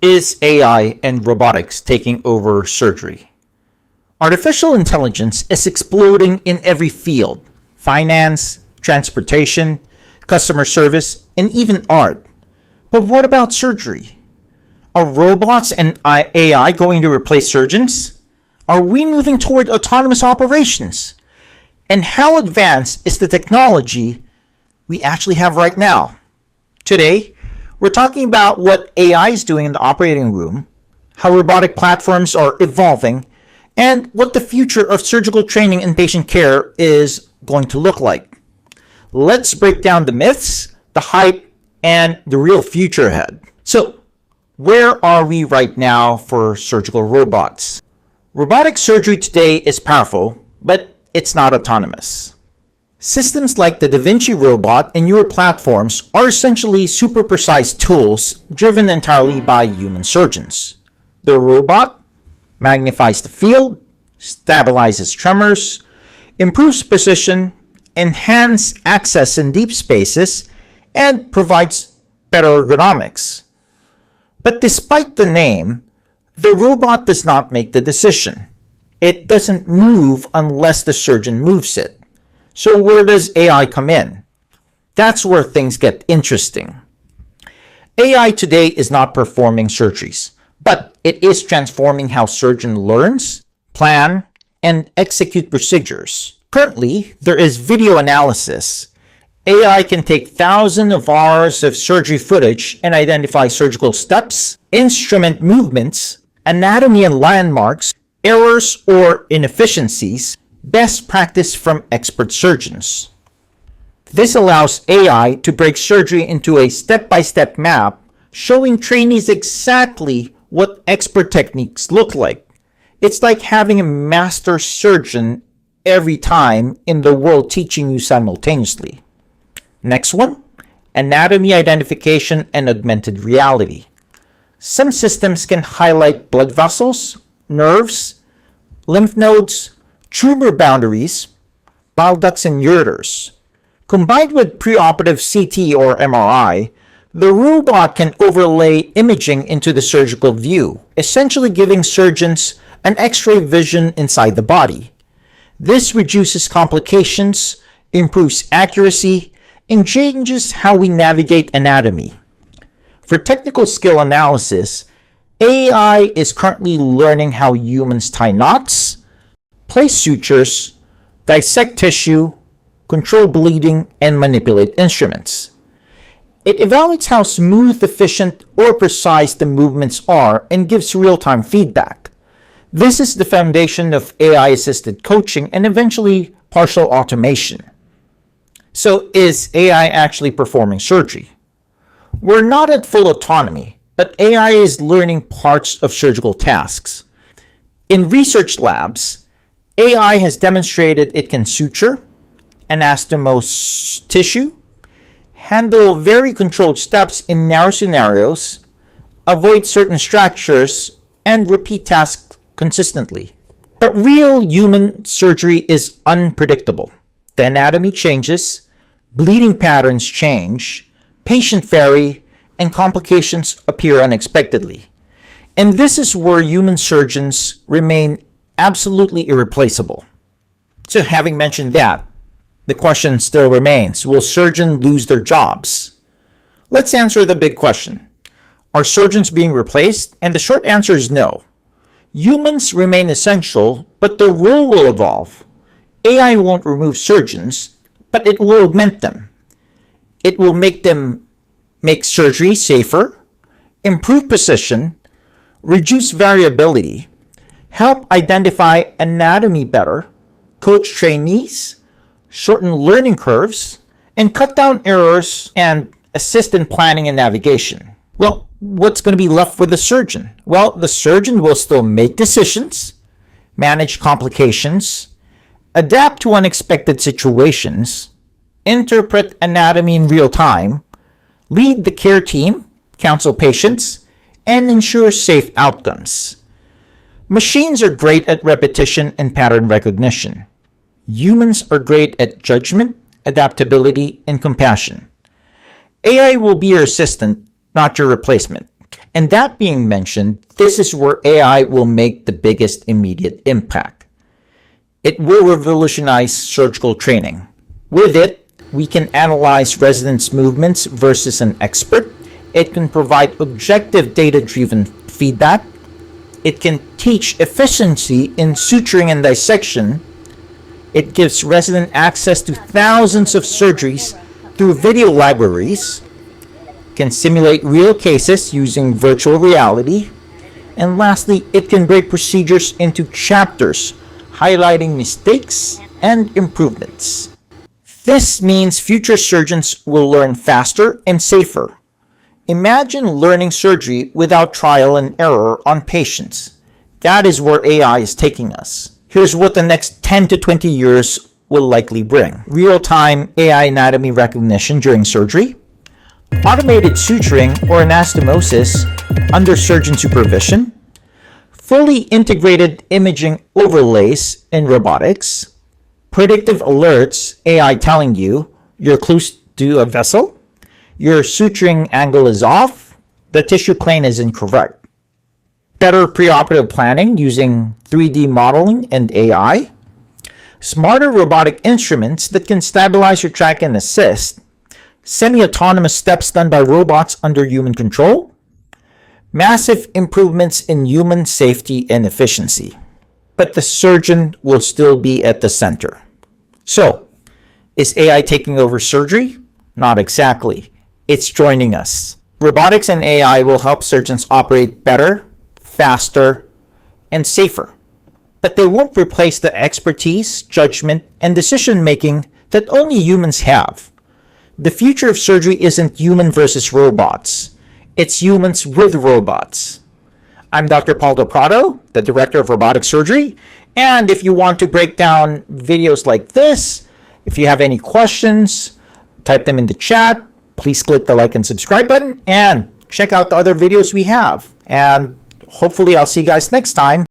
Is AI and robotics taking over surgery? Artificial intelligence is exploding in every field: finance, transportation, customer service, and even art. But what about surgery? Are robots and AI going to replace surgeons? Are we moving toward autonomous operations? And how advanced is the technology we actually have right now? Today, we're talking about what AI is doing in the operating room, how robotic platforms are evolving, and what the future of surgical training and patient care is going to look like. Let's break down the myths, the hype, and the real future ahead. So, where are we right now for surgical robots? Robotic surgery today is powerful, but it's not autonomous. Systems like the Vinci robot and newer platforms are essentially super precise tools driven entirely by human surgeons. The robot magnifies the field, stabilizes tremors, improves precision, enhances access in deep spaces, and provides better ergonomics. But despite the name, the robot does not make the decision. It doesn't move unless the surgeon moves it. So where does AI come in? That's where things get interesting. AI today is not performing surgeries, but it is transforming how surgeon learns, plan, and execute procedures. Currently, there is video analysis. AI can take thousands of hours of surgery footage and identify surgical steps, instrument movements, anatomy and landmarks, errors or inefficiencies, best practice from expert surgeons. This allows AI to break surgery into a step-by-step map, showing trainees exactly what expert techniques look like. It's like having a master surgeon every time in the world teaching you simultaneously. Next one, anatomy identification and augmented reality. Some systems can highlight blood vessels, nerves, lymph nodes, tumor boundaries, bile ducts, and ureters. Combined with preoperative CT or MRI, the robot can overlay imaging into the surgical view, essentially giving surgeons an X-ray vision inside the body. This reduces complications, improves accuracy, and changes how we navigate anatomy. For technical skill analysis, AI is currently learning how humans tie knots, place sutures, dissect tissue, control bleeding, and manipulate instruments. It evaluates how smooth, efficient, or precise the movements are and gives real-time feedback. This is the foundation of AI-assisted coaching and eventually partial automation. So is AI actually performing surgery? We're not at full autonomy, but AI is learning parts of surgical tasks. In research labs, AI has demonstrated it can suture, anastomose tissue, handle very controlled steps in narrow scenarios, avoid certain structures, and repeat tasks consistently. But real human surgery is unpredictable. The anatomy changes, bleeding patterns change, patients vary, and complications appear unexpectedly. And this is where human surgeons remain absolutely irreplaceable. So having mentioned that, the question still remains, will surgeons lose their jobs? Let's answer the big question. Are surgeons being replaced? And the short answer is no. Humans remain essential, but their role will evolve. AI won't remove surgeons, but it will augment them. It will make them make surgery safer, improve precision, reduce variability, help identify anatomy better, coach trainees, shorten learning curves, and cut down errors and assist in planning and navigation. Well, what's going to be left for the surgeon? Well, the surgeon will still make decisions, manage complications, adapt to unexpected situations, interpret anatomy in real time, lead the care team, counsel patients, and ensure safe outcomes. Machines are great at repetition and pattern recognition. Humans are great at judgment, adaptability, and compassion. AI will be your assistant, not your replacement. And that being mentioned, this is where AI will make the biggest immediate impact. It will revolutionize surgical training. With it, we can analyze residents' movements versus an expert. It can provide objective data-driven feedback. It can teach efficiency in suturing and dissection. It gives resident access to thousands of surgeries through video libraries, can simulate real cases using virtual reality, and lastly, it can break procedures into chapters, highlighting mistakes and improvements. This means future surgeons will learn faster and safer. Imagine learning surgery without trial and error on patients. That is where AI is taking us. Here's what the next 10 to 20 years will likely bring. Real-time AI anatomy recognition during surgery, automated suturing or anastomosis under surgeon supervision, fully integrated imaging overlays in robotics, predictive alerts, AI telling you you're close to a vessel, your suturing angle is off, the tissue plane is incorrect. Better preoperative planning using 3D modeling and AI. Smarter robotic instruments that can stabilize your track and assist. Semi-autonomous steps done by robots under human control. Massive improvements in human safety and efficiency. But the surgeon will still be at the center. So, is AI taking over surgery? Not exactly. It's joining us. Robotics and AI will help surgeons operate better, faster, and safer. But they won't replace the expertise, judgment, and decision-making that only humans have. The future of surgery isn't human versus robots. It's humans with robots. I'm Dr. Paul Del Prado, the Director of Robotic Surgery, and if you want to break down videos like this, if you have any questions, type them in the chat. Please click the like and subscribe button and check out the other videos we have. And hopefully I'll see you guys next time.